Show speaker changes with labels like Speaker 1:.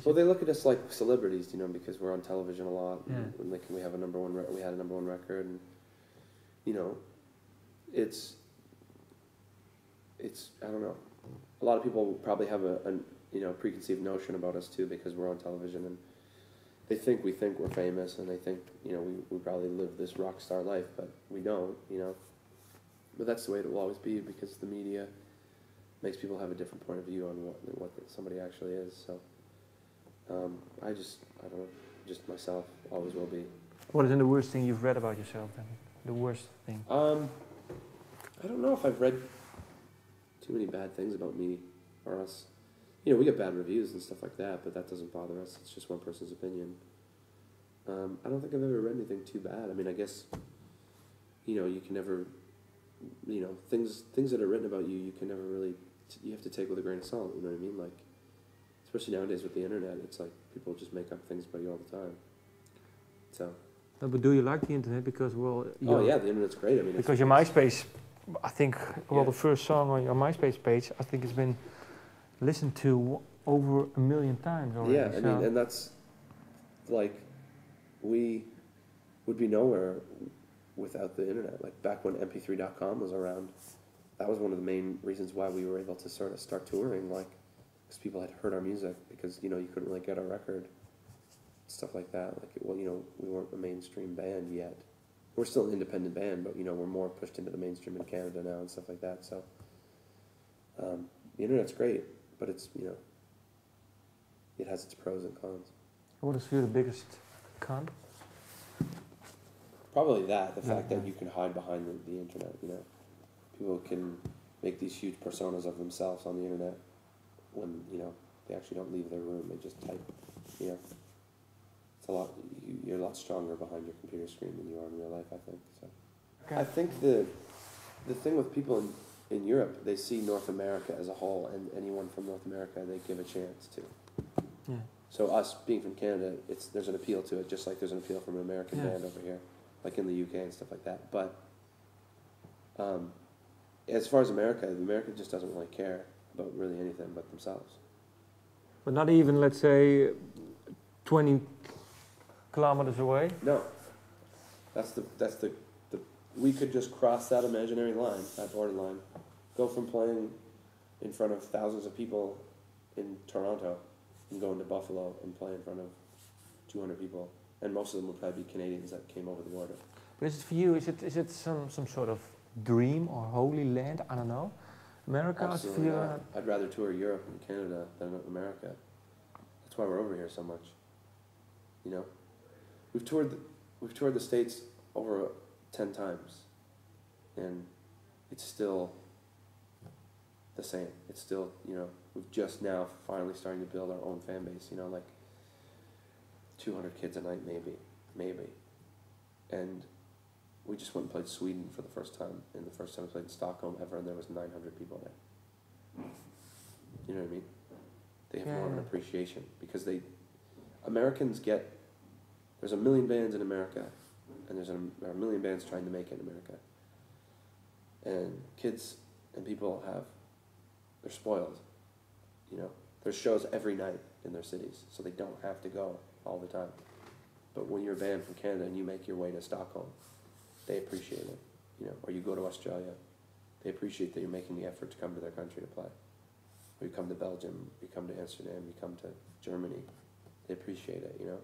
Speaker 1: Well, they look at us like celebrities, you know, because we're on television a lot.
Speaker 2: Yeah.
Speaker 1: And like we have a number one. We had a number one record, and you know, it's I don't know. A lot of people probably have a you know preconceived notion about us too because we're on television, and they think we're famous, and they think you know we probably live this rock star life, but we don't, you know. But that's the way it will always be because the media makes people have a different point of view on what somebody actually is. So. I don't know, just myself, always will be.
Speaker 2: What is the worst thing you've read about yourself then? The worst thing?
Speaker 1: I don't know if I've read too many bad things about me or us. You know, we get bad reviews and stuff like that, but that doesn't bother us. It's just one person's opinion. I don't think I've ever read anything too bad. I mean, I guess, you know, you can never, you know, things that are written about you, you can never really, you have to take with a grain of salt, you know what I mean? Like, especially nowadays with the internet, it's like people just make up things about you all the time. So.
Speaker 2: No, but do you like the internet? Because, well...
Speaker 1: Oh yeah, the internet's great. I mean,
Speaker 2: because your MySpace, I think, well,
Speaker 1: yeah.
Speaker 2: the first song on your MySpace page, I think it's been listened to over 1 million times already.
Speaker 1: Yeah, I mean, and that's, like, we would be nowhere without the internet. Like, back when mp3.com was around, that was one of the main reasons why we were able to sort of start touring, like, because people had heard our music, because, you know, you couldn't really get our record, stuff like that. Like, well, you know, we weren't a mainstream band yet. We're still an independent band, but, you know, we're more pushed into the mainstream in Canada now and stuff like that. So, the internet's great, but it's, you know, it has its pros and cons.
Speaker 2: What is for you the biggest con?
Speaker 1: Probably that, the fact that you can hide behind the internet, you know. People can make these huge personas of themselves on the internet when, you know, they actually don't leave their room, they just type, you know. It's a lot, you're a lot stronger behind your computer screen than you are in real life, I think, so. Okay. I think the thing with people in Europe, they see North America as a whole, and anyone from North America they give a chance to.
Speaker 2: Yeah.
Speaker 1: So us being from Canada, there's an appeal to it, just like there's an appeal from an American band over here, like in the UK and stuff like that. But as far as America just doesn't really care about really anything but themselves.
Speaker 2: But not even, let's say, 20 kilometers away?
Speaker 1: No. That's the we could just cross that imaginary line, that borderline, go from playing in front of thousands of people in Toronto and go into Buffalo and play in front of 200 people. And most of them would probably be Canadians that came over the border.
Speaker 2: But is it for you, is it some sort of dream or holy land? I don't know. America?
Speaker 1: Absolutely not. I'd rather tour Europe and Canada than America. That's why we're over here so much. You know? We've toured the States over 10 times. And it's still the same. It's still, you know, we've just now finally starting to build our own fan base, you know, like 200 kids a night maybe. And we just went and played Sweden for the first time, and the first time we played in Stockholm ever, and there was 900 people there. You know what I mean? They have more of an appreciation, because Americans get, there's 1 million bands in America, and there are 1 million bands trying to make it in America. And kids and people they're spoiled, you know? There's shows every night in their cities, so they don't have to go all the time. But when you're a band from Canada and you make your way to Stockholm, they appreciate it, you know? Or you go to Australia, they appreciate that you're making the effort to come to their country to play. Or you come to Belgium, you come to Amsterdam, you come to Germany, they appreciate it, you know?